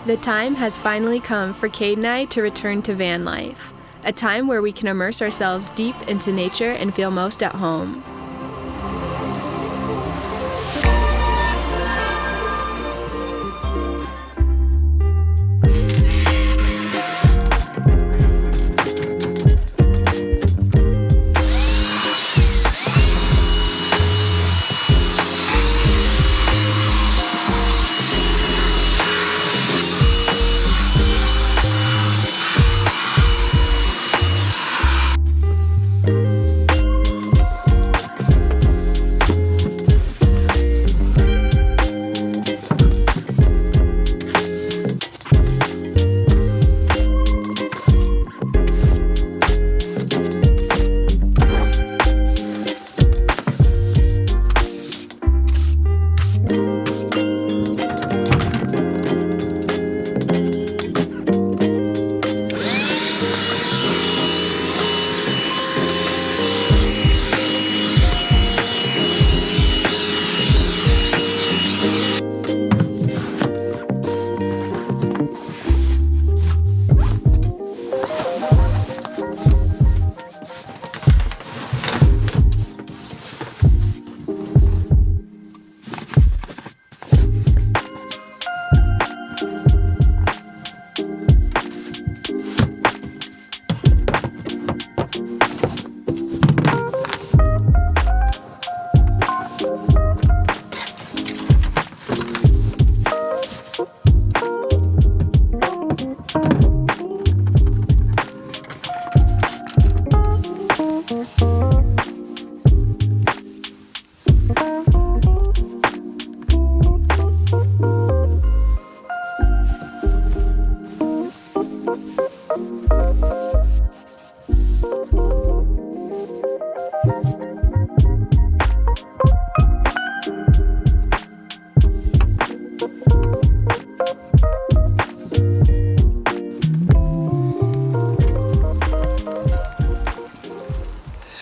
The time has finally come for Cade and I to return to van life, a time where we can immerse ourselves deep into nature and feel most at home.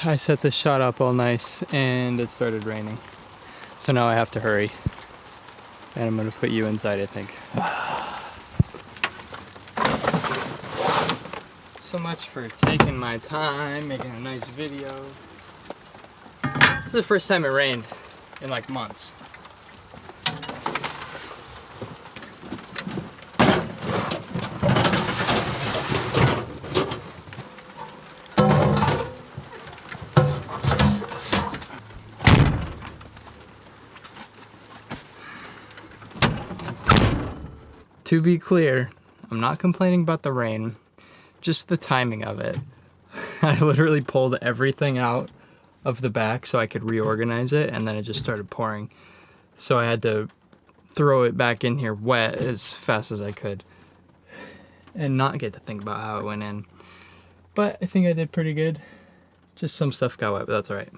I set this shot up all nice and it started raining. So now I have to hurry. And I'm gonna put you inside, I think. So much for taking my time, making a nice video. This is the first time it rained in like months. To be clear, I'm not complaining about the rain, just the timing of it. I literally pulled everything out of the back so I could reorganize it, and then it just started pouring. So I had to throw it back in here wet as fast as I could and not get to think about how it went in. But I think I did pretty good. Just some stuff got wet, but that's all right.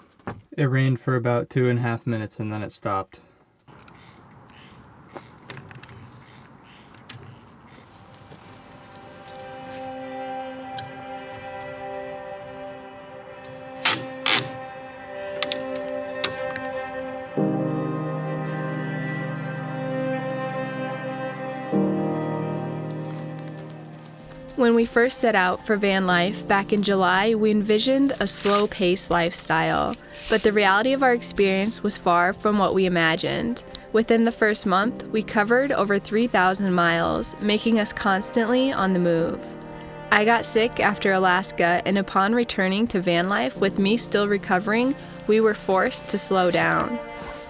It rained for about 2.5 minutes and then it stopped. When we first set out for van life back in July, we envisioned a slow-paced lifestyle, but the reality of our experience was far from what we imagined. Within the first month, we covered over 3,000 miles, making us constantly on the move. I got sick after Alaska, and upon returning to van life with me still recovering, we were forced to slow down.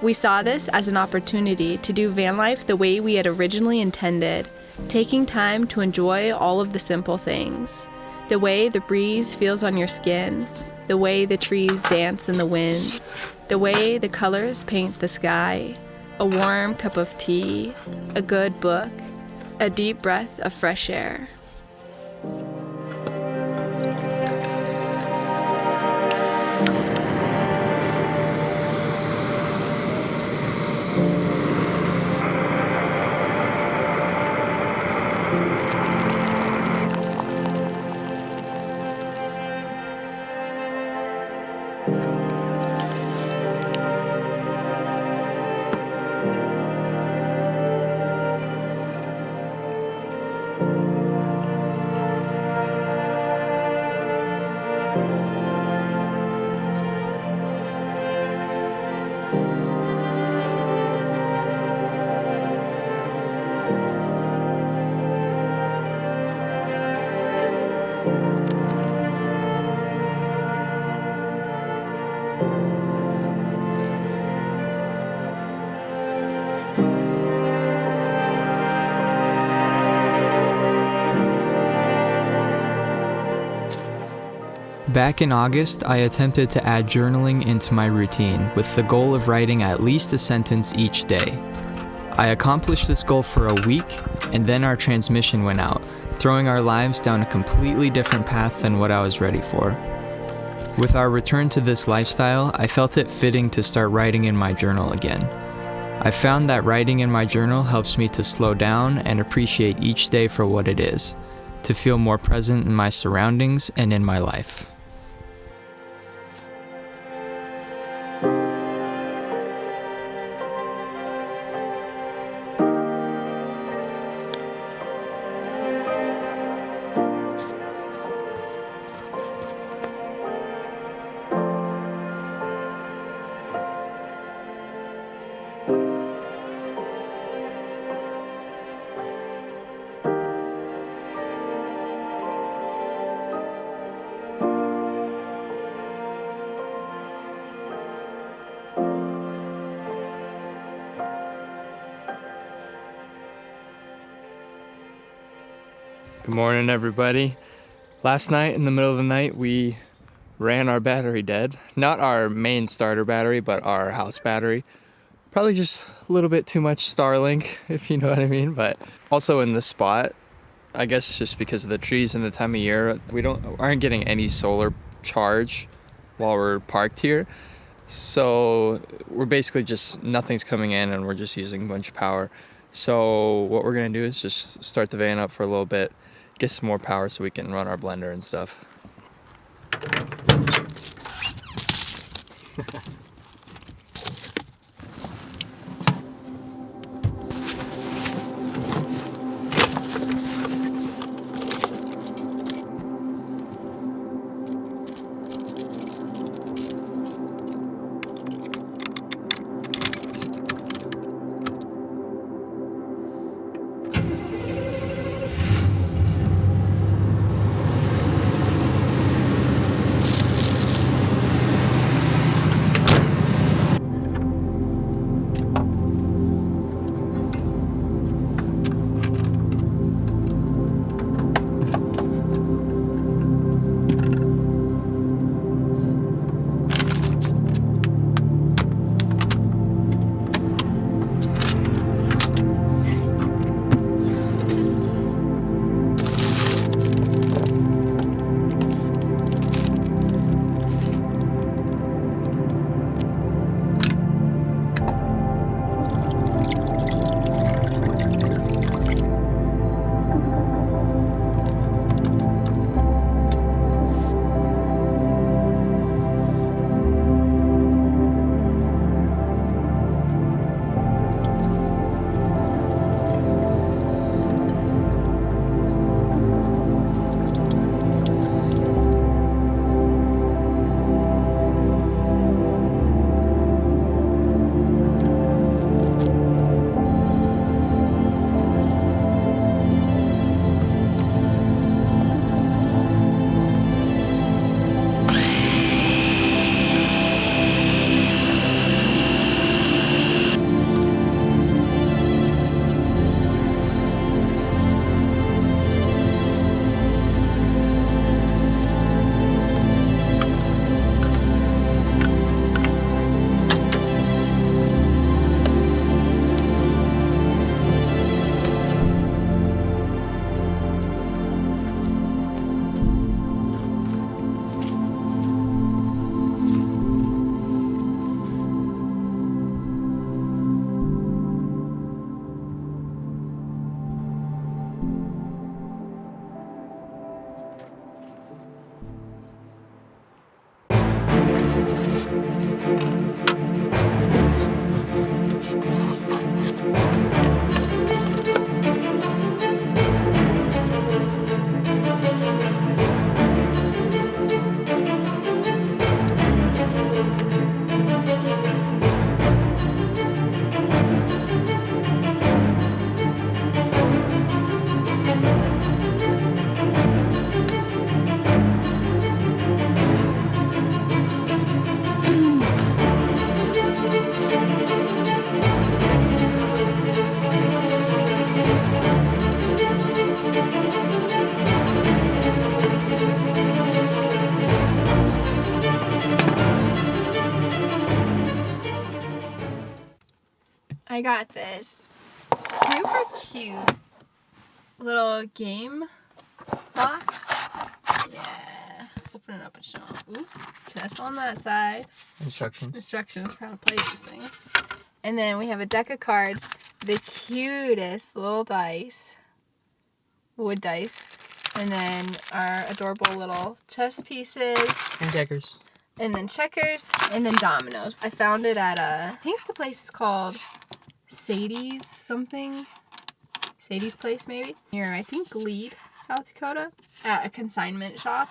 We saw this as an opportunity to do van life the way we had originally intended, taking time to enjoy all of the simple things. The way the breeze feels on your skin, the way the trees dance in the wind, the way the colors paint the sky, a warm cup of tea, a good book, a deep breath of fresh air. Back in August, I attempted to add journaling into my routine with the goal of writing at least a sentence each day. I accomplished this goal for a week, and then our transmission went out, throwing our lives down a completely different path than what I was ready for. With our return to this lifestyle, I felt it fitting to start writing in my journal again. I found that writing in my journal helps me to slow down and appreciate each day for what it is, to feel more present in my surroundings and in my life. Good morning, everybody. Last night, in the middle of the night, we ran our battery dead. Not our main starter battery, but our house battery. Probably just a little bit too much Starlink, if you know what I mean. But also in the spot, I guess just because of the trees and the time of year, we aren't getting any solar charge while we're parked here. So we're basically just, nothing's coming in and we're just using a bunch of power. So what we're gonna do is just start the van up for a little bit, get some more power so we can run our blender and stuff. I got this super cute little game box. Yeah. Open it up and show them. Ooh, chest on that side. Instructions for how to play these things. And then we have a deck of cards. The cutest little dice. Wood dice. And then our adorable little chess pieces. and checkers. And then checkers. And then dominoes. I found it at I think the place is called Sadie's something. Sadie's Place, maybe. Near, I think, Lead, South Dakota. At a consignment shop.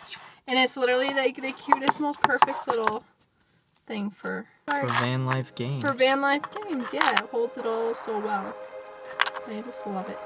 And it's literally like the cutest, most perfect little thing for van life games. For van life games, yeah. It holds it all so well. I just love it.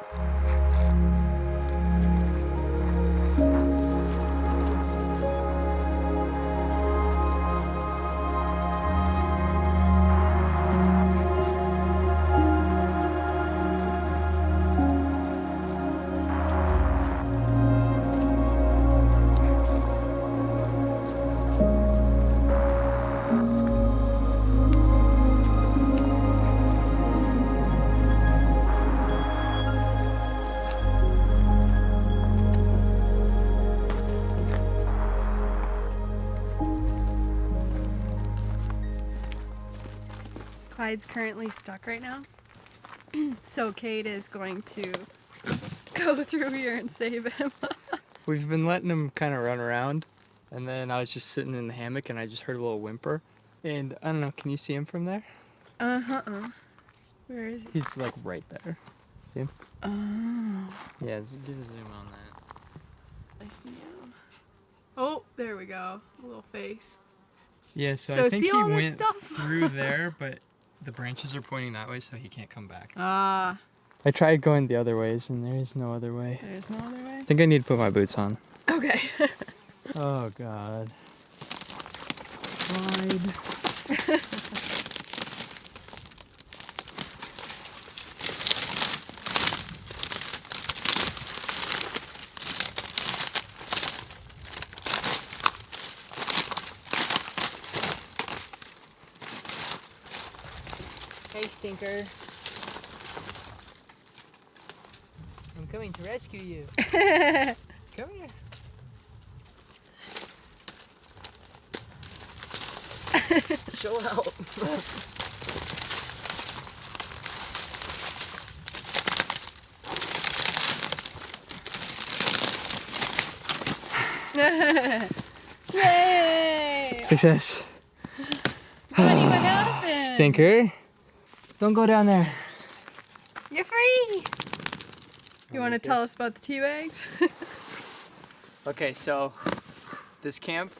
Clyde's currently stuck right now. So Kate is going to go through here and save him. We've been letting him kind of run around, and then I was just sitting in the hammock and I just heard a little whimper. And I don't know, can you see him from there? Where is he? He's like right there. See him? Oh. Yeah, give a zoom on that. I see him. Oh, there we go. A little face. Yeah, so So I think see he all this went stuff? through there, but the branches are pointing that way, so he can't come back. Ah, I tried going the other ways, and there is no other way. there's no other way. I think I need to put my boots on. Okay. Oh, God. Clyde. Hey, Stinker. I'm coming to rescue you. Come here. Chill out. Yay! Success. Buddy, what happened? Stinker. Don't go down there. You're free! You want to tell us about the tea bags? Okay, so this camp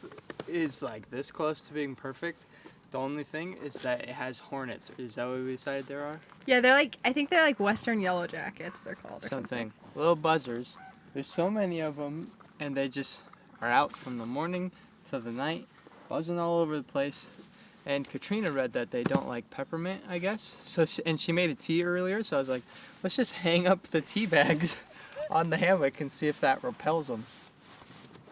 is like this close to being perfect. The only thing is that it has hornets. Is that what we decided there are? Yeah, they're like, I think they're like Western yellow jackets, they're called. Or Something. Little buzzers. There's so many of them, and they just are out from the morning till the night, buzzing all over the place. And Katrina read that they don't like peppermint, I guess. So, and she made a tea earlier, so I was like, let's just hang up the tea bags on the hammock and see if that repels them.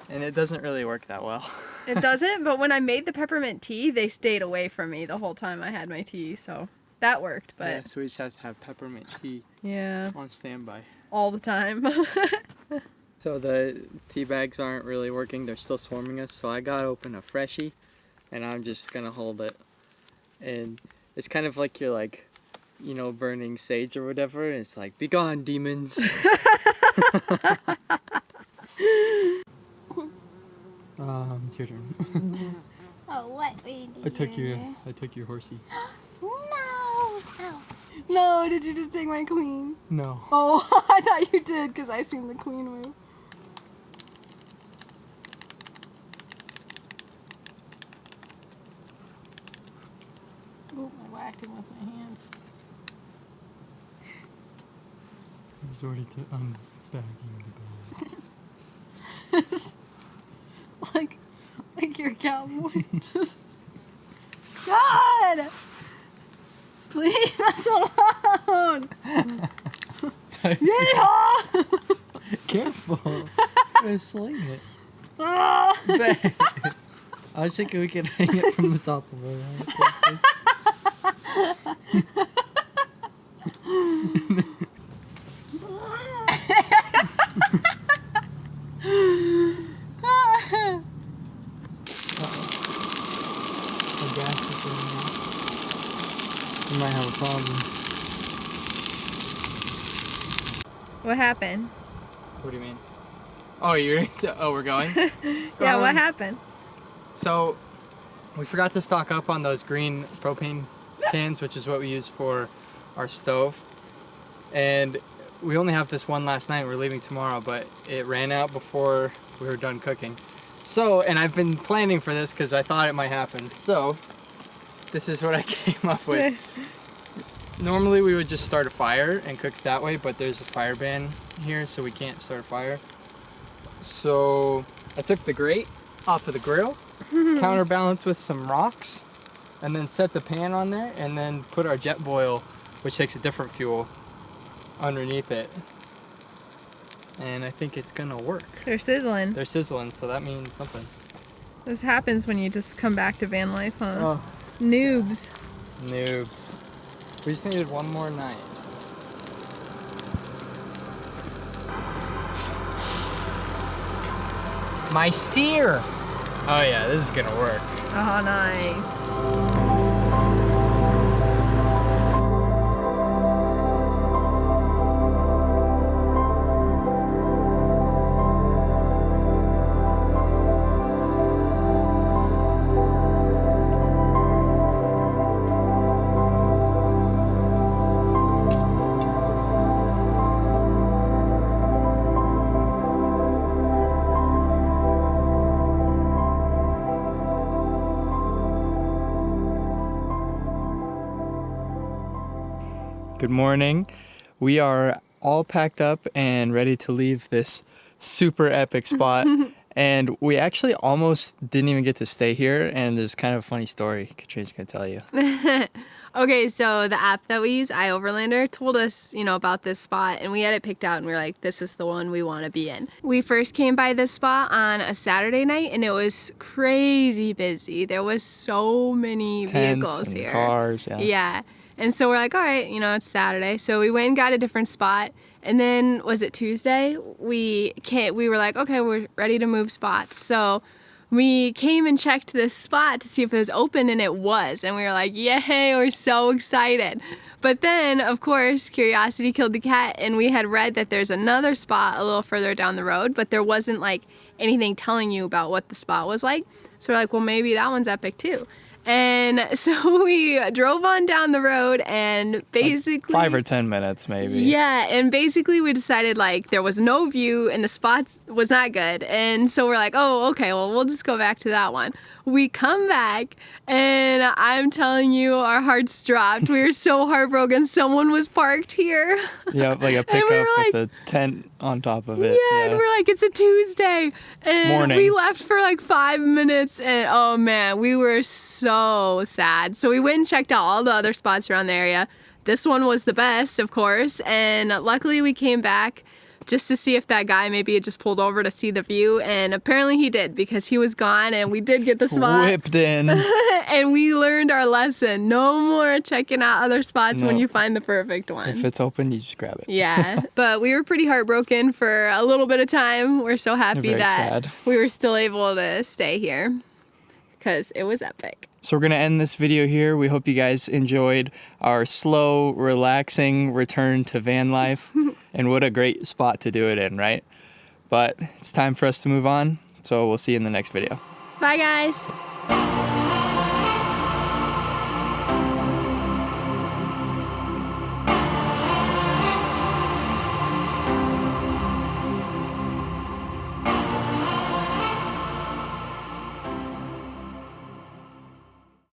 And it doesn't really work that well. It doesn't, but when I made the peppermint tea, they stayed away from me the whole time I had my tea, so that worked, but Yeah, so we just have to have peppermint tea yeah, on standby. all the time. So the tea bags aren't really working, they're still swarming us, so I got open a freshie, and I'm just gonna hold it. And it's kind of like you're like, you know, burning sage or whatever, and it's like, be gone, demons. It's your turn. Oh, what we do? I took your horsey. No! Ow. No, did you just take my queen? No. Oh, I thought you did, because I seen the queen move. Oh, I whacked him with my hand. I resorted to unbagging the bag. like you're a cowboy. Just God! Leave us alone! Yeehaw! Careful. I sling it. Ah! I was thinking we could hang it from the top of it. What happened? What do you mean? Oh, we're going? Yeah, what happened? So, we forgot to stock up on those green propane cans, which is what we use for our stove. And we only have this one last night. We're leaving tomorrow, but it ran out before we were done cooking. So, and I've been planning for this because I thought it might happen. So, this is what I came up with. Normally we would just start a fire and cook that way, but there's a fire ban here, so we can't start a fire. So I took the grate off of the grill, counterbalanced with some rocks, and then set the pan on there, and then put our jet boil, which takes a different fuel, underneath it. And I think it's gonna work. They're sizzling. They're sizzling, so that means something. This happens when you just come back to van life, huh? Oh, Noobs. noobs. We just needed one more night. My sear! Oh yeah, this is gonna work. Oh, nice. Good morning. We are all packed up and ready to leave this super epic spot. And we actually almost didn't even get to stay here. And there's kind of a funny story Katrina's going to tell you. Okay, so the app that we use, iOverlander, told us, about this spot, and we had it picked out, and we were like, this is the one we want to be in. We first came by this spot on a Saturday night, and it was crazy busy. There was so many vehicles Tents and here. Cars, yeah. Yeah. And so we're like, all right, it's Saturday. So we went and got a different spot. And then, was it Tuesday? We were like, okay, we're ready to move spots. So we came and checked this spot to see if it was open, and it was. And we were like, yay, we're so excited. But then, of course, curiosity killed the cat, and we had read that there's another spot a little further down the road, but there wasn't like anything telling you about what the spot was like. So we're like, well, maybe that one's epic too. And so we drove on down the road, and basically... Like 5 or 10 minutes, maybe. Yeah, and basically we decided, there was no view, and the spot was not good. And so we're like, oh, okay, well, we'll just go back to that one. We come back, and I'm telling you, our hearts dropped. We were so heartbroken. Someone was parked here. Yeah, like a pickup with a tent on top of it. Yeah, and we're like, it's a Tuesday. And Morning. we left for 5 minutes, and oh man, we were so sad. So we went and checked out all the other spots around the area. This one was the best, of course, and luckily we came back just to see if that guy maybe had just pulled over to see the view, and apparently he did, because he was gone, and we did get the spot. Whipped in. And we learned our lesson. No more checking out other spots when you find the perfect one. If it's open, you just grab it. Yeah, but we were pretty heartbroken for a little bit of time. We're so happy that sad. we were still able to stay here, because it was epic. So we're going to end this video here. We hope you guys enjoyed our slow, relaxing return to van life. And what a great spot to do it in, right? But it's time for us to move on. So we'll see you in the next video. Bye, guys.